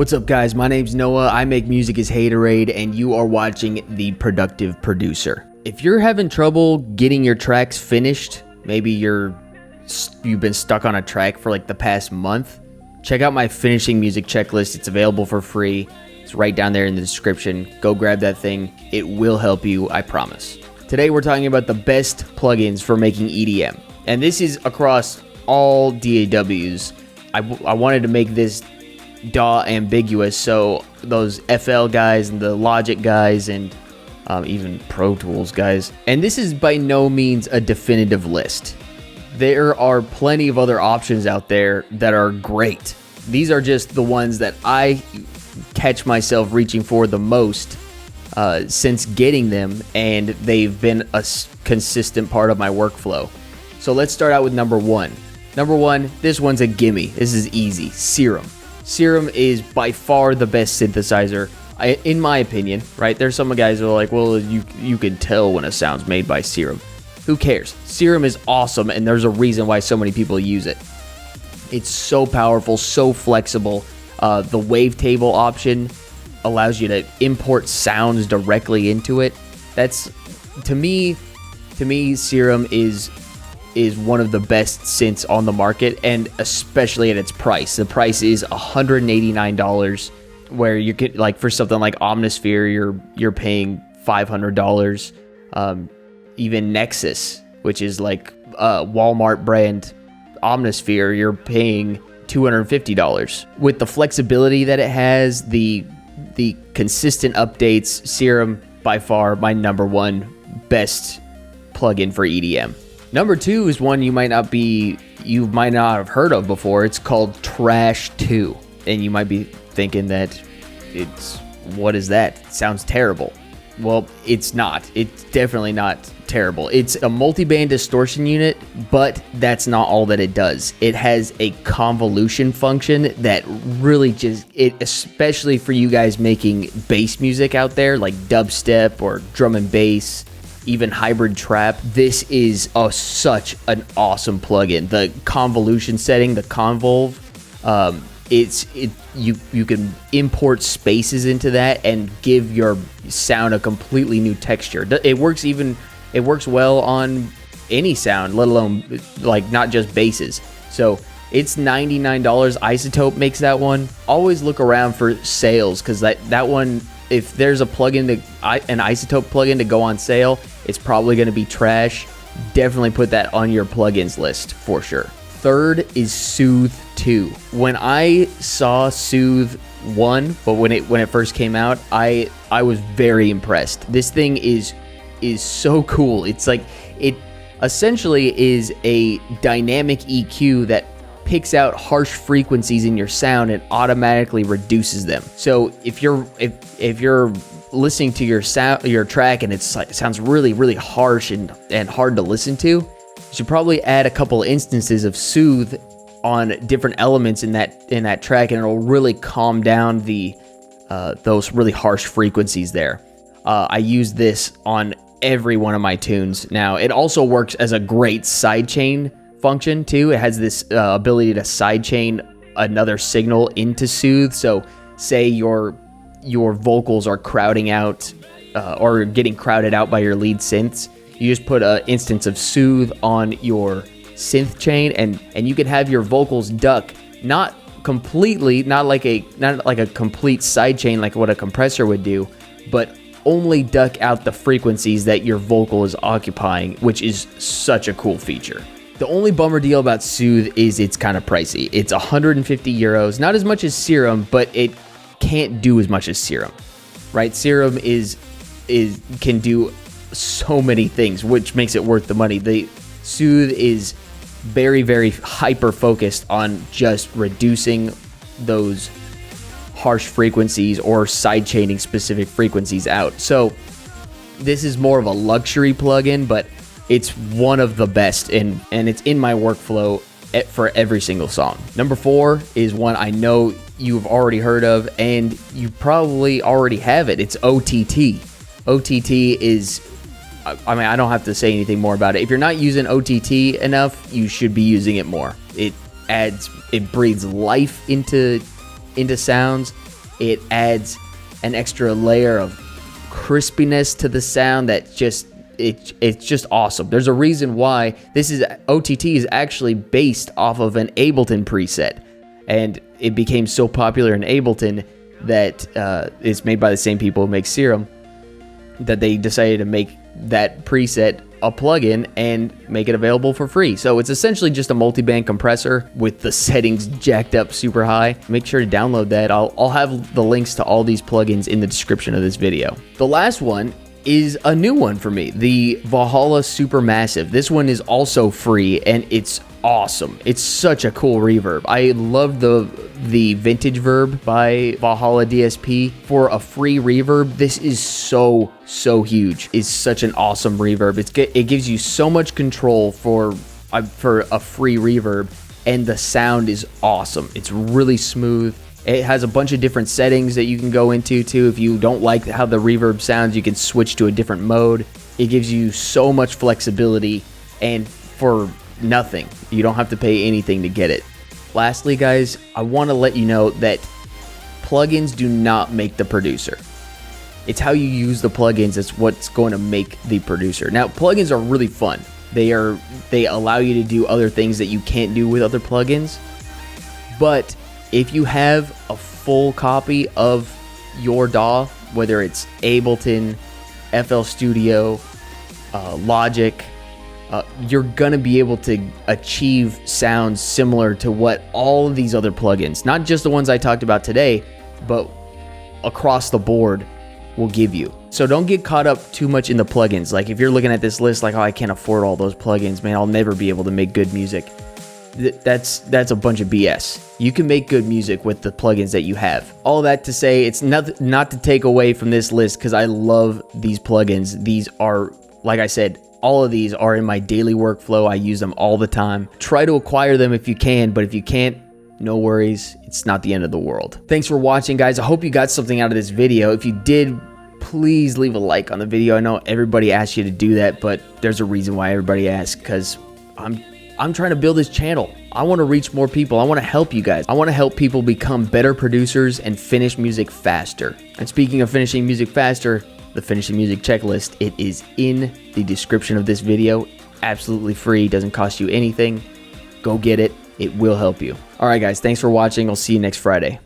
What's up, guys? My name's Noah. I make music as Haterade, and you are watching The Productive Producer. If you're having trouble getting your tracks finished, maybe you've been stuck on a track for like the past month, check out my finishing music checklist. It's available for free. It's right down there in the description. Go grab that thing. It will help you, I promise. Today we're talking about the best plugins for making EDM, and this is across all DAWs. I wanted to make this DAW ambiguous, so those FL guys and the Logic guys and even Pro Tools guys. And this is by no means a definitive list. There are plenty of other options out there that are great. These are just the ones that I catch myself reaching for the most since getting them, and they've been a consistent part of my workflow. So let's start out with number one. Number one, this one's a gimme. This is easy. Serum. Serum is by far the best synthesizer, in my opinion, right? There's some guys who are like, well, you can tell when a sound's made by Serum. Who cares? Serum is awesome, and there's a reason why so many people use it. It's so powerful, so flexible. The wavetable option allows you to import sounds directly into it. That's, to me, Serum is one of the best synths on the market, and especially at its price. The price is $189, where you could, like, for something like Omnisphere, you're paying $500. Even Nexus, which is like Walmart brand Omnisphere, you're paying $250. With the flexibility that it has, the consistent updates, Serum by far my number one best plugin for EDM. Number two is one you might not have heard of before. It's called Trash 2. And you might be thinking that what is that? It sounds terrible. Well, it's not. It's definitely not terrible. It's a multi-band distortion unit, but that's not all that it does. It has a convolution function that really especially for you guys making bass music out there, like dubstep or drum and bass, even hybrid trap. This is such an awesome plugin. The convolution setting, the convolve, you can import spaces into that and give your sound a completely new texture. It works well on any sound, let alone like not just basses. So it's $99. Isotope makes that one. Always look around for sales, because that one, if there's a plugin an Isotope plugin to go on sale, it's probably going to be trash. Definitely put that on your plugins list for sure. Third is Soothe 2. When I saw Soothe 1, but when it first came out, I was very impressed. This thing is so cool. It's like, it essentially is a dynamic EQ that picks out harsh frequencies in your sound and automatically reduces them. So if you're listening to your track and it sounds really, really harsh and hard to listen to, you should probably add a couple instances of Soothe on different elements in that track, and it'll really calm down those really harsh frequencies there. I use this on every one of my tunes now. It also works as a great sidechain function too. It has this ability to sidechain another signal into Soothe. So say your vocals are crowding out or getting crowded out by your lead synths, you just put an instance of Soothe on your synth chain, and you can have your vocals duck, not completely, not like a complete sidechain like what a compressor would do, but only duck out the frequencies that your vocal is occupying, which is such a cool feature. The only bummer deal about Soothe is it's kind of pricey. It's 150 euros, not as much as Serum, but it can't do as much as Serum, right? Serum can do so many things, which makes it worth the money. The Soothe is very, very hyper focused on just reducing those harsh frequencies or sidechaining specific frequencies out. So this is more of a luxury plugin, but it's one of the best, and it's in my workflow for every single song. Number four is one I know you've already heard of, and you probably already have it. It's OTT. OTT is, I mean, I don't have to say anything more about it. If you're not using OTT enough, you should be using it more. It breathes life into sounds. It adds an extra layer of crispiness to the sound that it's just awesome. There's a reason why OTT is actually based off of an Ableton preset, and it became so popular in Ableton that it's made by the same people who make Serum, that they decided to make that preset a plugin and make it available for free. So it's essentially just a multi-band compressor with the settings jacked up super high. Make sure to download that. I'll have the links to all these plugins in the description of this video. The last one is a new one for me, the Valhalla Supermassive. This one is also free and it's awesome. It's such a cool reverb. I love the vintage verb by Valhalla DSP. For a free reverb, this is so huge. It's such an awesome reverb. It gives you so much control for a free reverb, and the sound is awesome. It's really smooth. It has a bunch of different settings that you can go into too. If you don't like how the reverb sounds, you can switch to a different mode. It gives you so much flexibility, and for nothing. You don't have to pay anything to get it. Lastly, guys, I want to let you know that plugins do not make the producer. It's how you use the plugins that's what's going to make the producer. Now, plugins are really fun. They allow you to do other things that you can't do with other plugins. But if you have a full copy of your DAW, whether it's Ableton, FL Studio, Logic, you're gonna be able to achieve sounds similar to what all of these other plugins, not just the ones I talked about today, but across the board, will give you. So don't get caught up too much in the plugins. Like if you're looking at this list like, oh, I can't afford all those plugins, man, I'll never be able to make good music. That's a bunch of BS. You can make good music with the plugins that you have. All that to say, it's not to take away from this list, because I love these plugins. These are, like I said, all of these are in my daily workflow. I use them all the time. Try to acquire them if you can, but if you can't, no worries. It's not the end of the world. Thanks for watching, guys. I hope you got something out of this video. If you did, please leave a like on the video. I know everybody asks you to do that, but there's a reason why everybody asks, because I'm trying to build this channel. I want to reach more people. I want to help you guys. I want to help people become better producers and finish music faster. And speaking of finishing music faster, the finishing music checklist, it is in the description of this video. Absolutely free, doesn't cost you anything. Go get it. It will help you. All right, guys, thanks for watching. I'll see you next Friday.